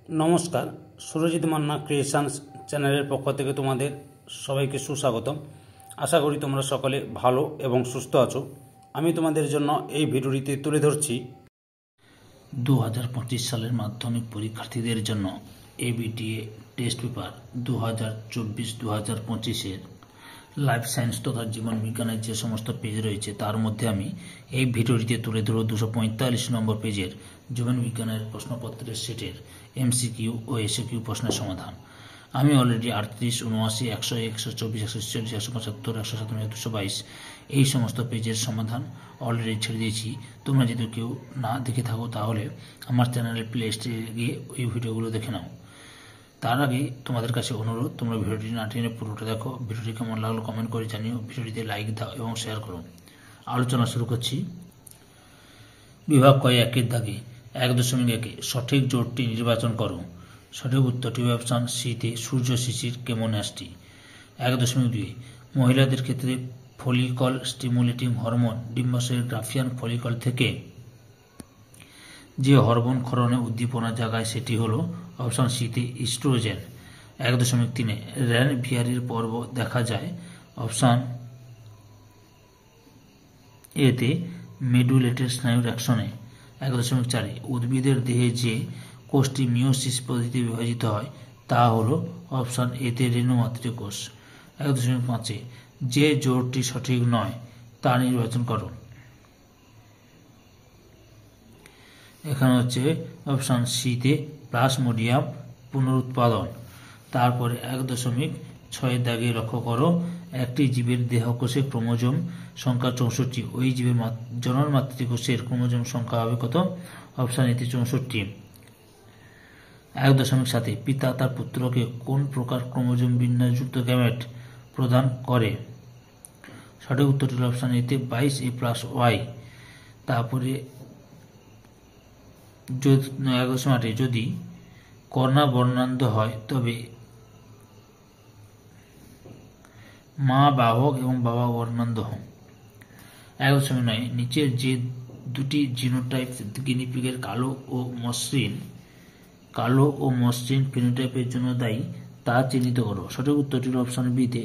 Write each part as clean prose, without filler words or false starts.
নমস্কার, সুরজিৎ মান্না ক্রিয়েশনস চ্যানেলের পক্ষ থেকে তোমাদের সবাইকে সুস্বাগতম। আশা করি তোমরা সকলে ভালো এবং সুস্থ আছো। আমি তোমাদের জন্য এই ভিডিওটিতে তুলে ধরছি 2025 সালের মাধ্যমিক পরীক্ষার্থীদের জন্য এবিটিএ টেস্ট পেপার 2024-2025-এর লাইফ সায়েন্স তথা জীবন বিজ্ঞানের যে সমস্ত পেজ রয়েছে তার মধ্যে আমি এই ভিডিওটিতে তুলে ধরব 245 নম্বর পেজের জীবন বিজ্ঞানের প্রশ্নপত্রের সেটের এমসিকিউ ও এসকিউ প্রশ্নের সমাধান। আমি অলরেডি 38, 79, 101, 124, 146, 175, 157, 222 এই সমস্ত পেজের সমাধান অলরেডি ছেড়ে দিয়েছি। তোমরা যদি কেউ না দেখে থাকো তাহলে আমার চ্যানেলের প্লে লিস্টে গিয়ে এই ভিডিওগুলো দেখে নাও। তার আগে তোমাদের কাছে অনুরোধ, তোমরা ভিডিওটি না টেনে পুরোটা দেখো। ভিডিওটি কেমন লাগলো কমেন্ট করে জানিও, ভিডিওটিতে লাইক দাও এবং শেয়ার করো। আলোচনা শুরু করছি। বিভাগ কয় 1-এর দাগে 1.1 সঠিক জোটটি নির্বাচন করো। সঠিক উত্তরটি অপশন সিতে সূর্য শিশির কেমোন্যাস্টি। 1.2 মহিলাদের ক্ষেত্রে ফলিকল স্টিমুলেটিং হরমোন ডিম্বাশয়ের গ্রাফিয়ান ফলিকল থেকে যে হরমোন ক্ষরণে উদ্দীপনা জাগায় সেটি হলো অপশন সিতে ইস্ট্রোজেন। 1.3 র্যান ভিয়ারির পর্ব দেখা যায় অপশন এতে মেডুলেটের স্নায়ুর অ্যাকশনে। 1.4 উদ্ভিদের দেহে যে কোষটি মিওসিস পদ্ধতিতে বিভাজিত হয় তা হল অপশন এতে রেণু মাতৃকোষ। 1.5 যে জোড়টি সঠিক নয় তা নির্বাচন করো। এখানে হচ্ছে অপশন সিতে প্লাজমোডিয়াম পুনরুৎপাদন। তারপরে 1.6 দাগে লক্ষ্য করো একটি জীবের দেহকোষে ক্রোমোজোম সংখ্যা 64, ওই জীবের জনন মাতৃকোষের ক্রোমোজোম সংখ্যা হবে কত? অপশন এতে 64। 1.7 পিতা তার পুত্রকে কোন প্রকার ক্রোমোজোম বিন্যাসযুক্ত গ্যামেট প্রদান করে? সঠিক উত্তরটি হল অপশন এতে 22A+Y। তারপরে 1.8 যদি কন্যা বর্ণান্ধ হয় তবে মা বাহক এবং বাবা বর্ণান্ধ হন। 1.9 নিচের যে দুটি জিনোটাইপ গিনিপিগের কালো ও মসৃণ ফিনোটাইপের জন্য দায়ী তা চিহ্নিত করো। সঠিক উত্তরটি হল অপশন বিতে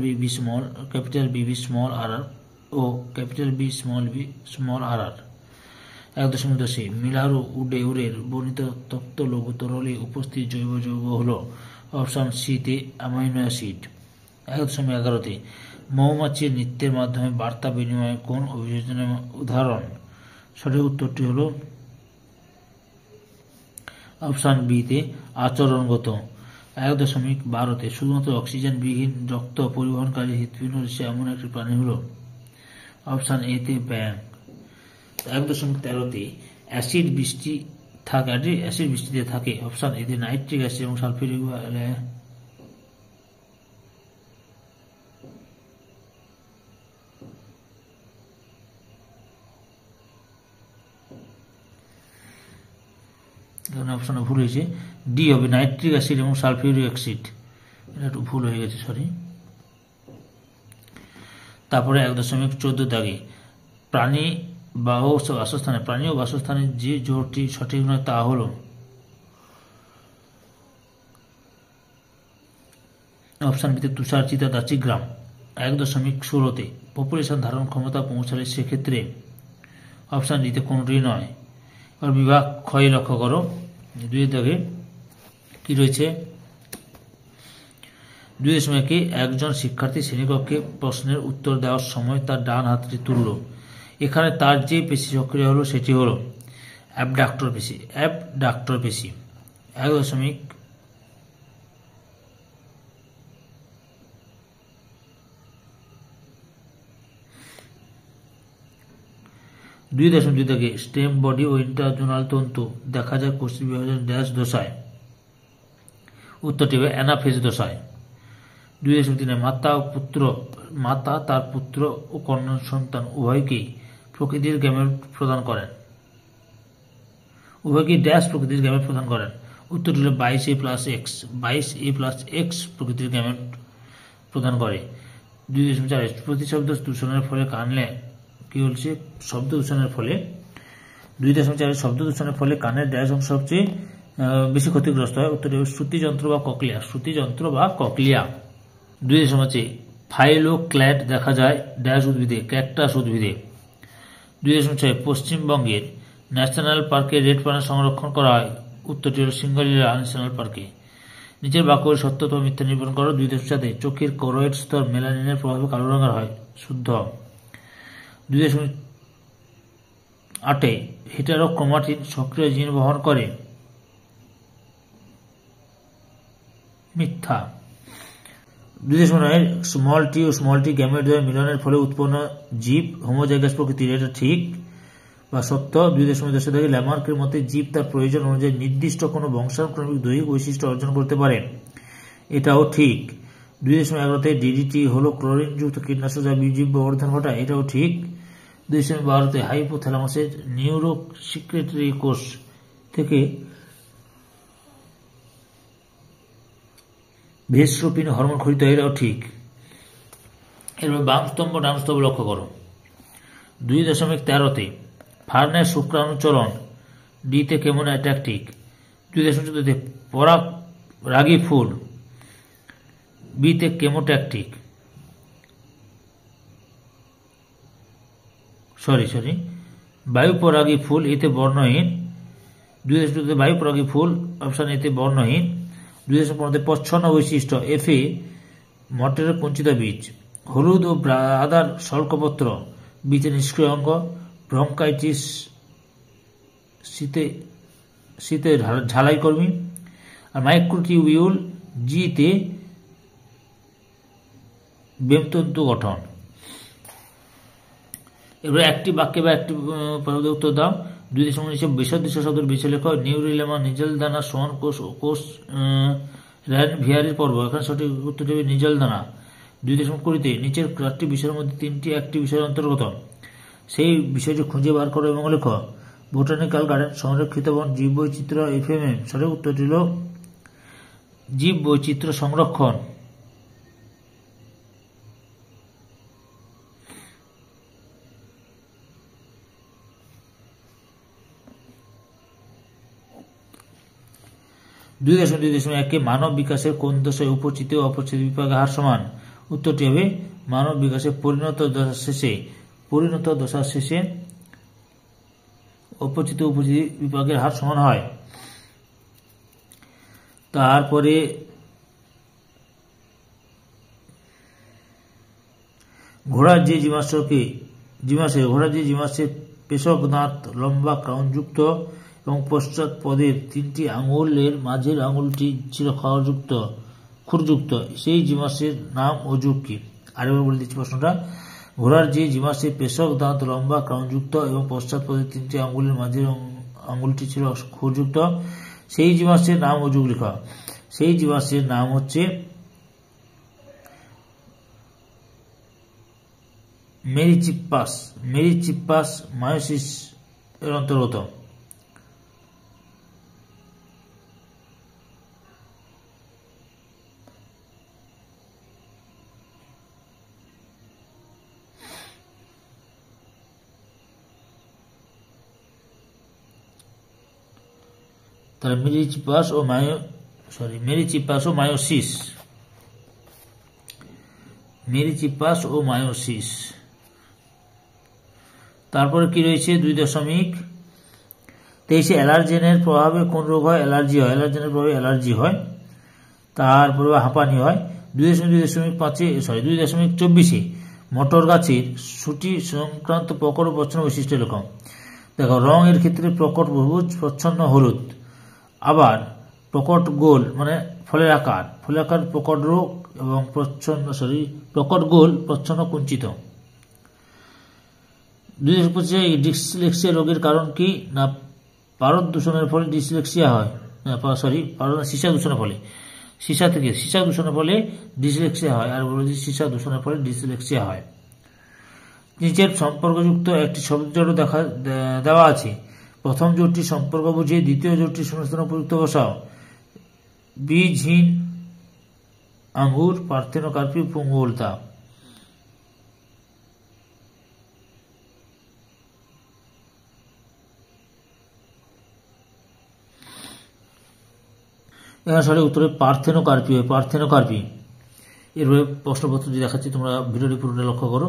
BB স্মল r ও B স্মল r। 1.10 মিলারো উডেউরের বর্ণিত তপ্ত লঘু তরলে উপস্থিত জৈব যৌগ হল অপশন সিতে অ্যামাইনো অ্যাসিড। 1.11 মৌমাছির নৃত্যের মাধ্যমে বার্তা বিনিময় কোন অভিযোজনের উদাহরণ? সঠিক উত্তরটি হল অপশন বিতে আচরণগত। 1.12 শুধুমাত্র অক্সিজেন বিহীন রক্ত পরিবহনকারী হৃৎপিণ্ড রয়েছে এমন একটি প্রাণী হল অপশন এতে ব্যাঙ। 1.13 অ্যাসিড বৃষ্টিতে থাকে অপশন এতে নাইট্রিক অ্যাসিড এবং সালফিউরিক অপশনে ভুল হয়েছে, ডি হবে নাইট্রিক অ্যাসিড এবং সালফিউরিক অ্যাসিড। এটা একটু ভুল হয়ে গেছে, সরি। তারপরে 1.14 দাগে প্রাণী ও বাসস্থানের যে জোড়টি সঠিক নয় তা হল অপশন বিতে তুষার চিতা দাচিগ্রাম। 1.16 পপুলেশন ধারণ ক্ষমতা পৌঁছালে সেক্ষেত্রে অপশন ডিতে কোনটি নয়। এবার বিভাগ ক্ষয় লক্ষ্য করো। 2 দাগে কি রয়েছে? 2.1 একজন শিক্ষার্থী শ্রেণীকক্ষে প্রশ্নের উত্তর দেওয়ার সময় তার ডান হাতটি তুলল। এখানে তার যে পেশি সক্রিয় হলো সেটি হলো অ্যাবডাক্টর পেশি। 2.2 দাগে স্টেম বডি ও ইন্টারজোনাল তন্তু দেখা যায় কোষীয় বিভাজন ড্যাশ দশায়। উত্তরটি হবে অ্যানাফেজ দশায়। 2.3 মাতা তার পুত্র ও কন্যা সন্তান উভয়কেই প্রকৃতির গ্যামেট প্রদান করেন। উভয়কেই ড্যাশ প্রকৃতির গ্যামেট প্রদান করেন। উত্তরটি হল 22A+X। 22A+X প্রকৃতির গ্যামেট প্রদান করে। 2.4 প্রতিশব্দ দূষণের ফলে কানলে কি হচ্ছে? শব্দ দূষণের ফলে 2.4 শব্দ দূষণের ফলে কানের ড্যাশ অংশ সবচেয়ে বেশি ক্ষতিগ্রস্ত হয়? উত্তরটি হবে শ্রুতিযন্ত্র বা ককলিয়া। শ্রুতিযন্ত্র বা ককলিয়া। 2.5 ফাইলোক্ল্যাড দেখা যায় ড্যাশ উদ্ভিদে, ক্যাকটাস উদ্ভিদে। 2.6 পশ্চিমবঙ্গের ন্যাশনাল পার্কে রেড পানা সংরক্ষণ করা হয়? উত্তরটি হল সিঙ্গলিলা ন্যাশনাল পার্কে। নিচের বাক্যের সত্য অথবা মিথ্যা নিরূপণ করো। 2.7 চোখের করয়েড স্তর মেলানিনের প্রভাবে কালো রঙের হয়? শুদ্ধ। 2.8 হেটারোক্রোমাটিন সক্রিয় জিন বহন করে? মিথ্যা। 2.9 স্মল টি ও স্মল টি গ্যামেটদ্বয়ের মিলনের ফলে উৎপন্ন জীব হোমোজাইগাস প্রকৃতির, এটা ঠিক বা সত্য। 2.10 থেকে ল্যামার্কের মতে জীব তার প্রয়োজন অনুযায়ী নির্দিষ্ট কোনো বংশানুক্রমিক দৈহিক বৈশিষ্ট্য অর্জন করতে পারে, এটাও ঠিক। 2.11 ডিডিটি হলো ক্লোরিনযুক্ত কীটনাশক যা জীব বর্ধন ঘটায়, এটাও ঠিক। 2.12 হাইপোথ্যালামাসের নিউরো সিক্রেটরি কোষ থেকে ভেস্ট্রোপিন হরমোন খরিত হয়, এটাও ঠিক। এরপর বাম স্তম্ভ ডান স্তম্ভ লক্ষ্য করো। 2.13 ফার্নের শুক্রাণুচলন ডিতে কেমন অ্যাট্রাকটিক? 2.14 পরাগ রাগী ফুল বিতে কেমোট্যাকটিক। সরি বায়ুপরাগী ফুল এতে বর্ণহীন। 2.14 বায়ুপরাগী ফুল অপশন এতে বর্ণহীন। 2.15 প্রচ্ছন্ন বৈশিষ্ট্য এফে মটরের কুঞ্চিত বীজ। হলুদ ও আদার স্বল্পপত্র বীজের নিষ্ক্রিয় অঙ্গ। ব্রঙ্কাইটিস শীতে ঝালাই কর্মী। আর মাইক্রোটিউবিউল জিতে বেমতন্তু গঠন। এবার একটি বাক্যে বা একটি পদে উত্তর দাও। 2.19 বিসদৃশ্য শব্দের বেছে লেখো। নিউরিলেমা নিজেল দানা সোয়ান কোষ ও কোষ র্যান ভিয়ারির পর্ব, এখানে সঠিক উত্তর দেবে নিজেল দানা। 2.20 নিচের 4টি বিষয়ের মধ্যে 3টি একটি বিষয়ের অন্তর্গত, সেই বিষয়টি খুঁজে বার করো এবং লেখো। বোটানিক্যাল গার্ডেন, সংরক্ষিত বন, জীব বৈচিত্র্য, এফএমএম। সঠিক উত্তরটি হল জীব বৈচিত্র্য সংরক্ষণ। মানব বিকাশের কোন দশায় উপচিত ও অপচিত বিপাকের হার সমান? উত্তরটি হবে মানব বিকাশের পরিণত দশা শেষে অপচিত উপচিত বিপাকের হার সমান হয়। তারপরে ঘোড়ার যে জীবাশ্মের পেশক দাঁত লম্বা ক্রাউনযুক্ত এবং পশ্চাৎ পদের 3টি আঙুলের মাঝের আঙুলটি ছিল খুরযুক্ত, সেই জীবাশ্মের নাম ও যুগ কি? আরেকবার বলে দিচ্ছি প্রশ্নটা। ঘোড়ার যে জীবাশ্মের পেশক দাঁত লম্বা ক্রাউনযুক্ত এবং পশ্চাৎ পদের 3টি আঙুলের মাঝের আঙুলটি ছিল খুরযুক্ত, সেই জীবাশ্মের নাম ও যুগ লেখা। সেই জীবাশ্মের নাম হচ্ছে মেরিচিপ্পাস মায়োসিস এর অন্তর্গত। তাহলে মেরিচিপ্পাস ও মায়োসিস। তারপরে কি রয়েছে? 2.23 অ্যালার্জেনের প্রভাবে কোন রোগ হয়? অ্যালার্জেনের প্রভাবে অ্যালার্জি হয়। তারপরে হাঁপানি হয়। 2.24 মটর গাছের সুটি সংক্রান্ত প্রকট ও প্রচ্ছন্ন বৈশিষ্ট্য এরকম। দেখো, রং এর ক্ষেত্রে প্রকট সবুজ, প্রচ্ছন্ন হলুদ। আবার প্রকট গোল মানে ফলের আকার প্রকট রোগ এবং প্রকট গোল প্রচ্ছন্ন কুঞ্চিত। 2.25 ডিসলেক্সিয়া রোগের কারণ কি? না পারদ দূষণের ফলে ডিসলেক্সিয়া হয়। সীসা দূষণের ফলে সীসা দূষণের ফলে ডিসলেক্সিয়া হয়। আর বলেছি সীসা দূষণের ফলে ডিসলেক্সিয়া হয়। নিচের সম্পর্কযুক্ত একটি শব্দজোড় দেওয়া আছে। প্রথম জোটটি সম্পর্ক বুঝিয়ে দ্বিতীয় জোটটি শূন্যস্থানে উপযুক্ত বসাও। বীজহীন আঙ্গুর, পার্থেনোকার্পি, পঙ্গুলতা। এখানে সঠিক উত্তরে পার্থেনোকার্পি হয়, পার্থেনোকার্পি। এরপরে প্রশ্নপত্রটি দেখাচ্ছি, তোমরা ভিডিওটি পুরোটা লক্ষ্য করো।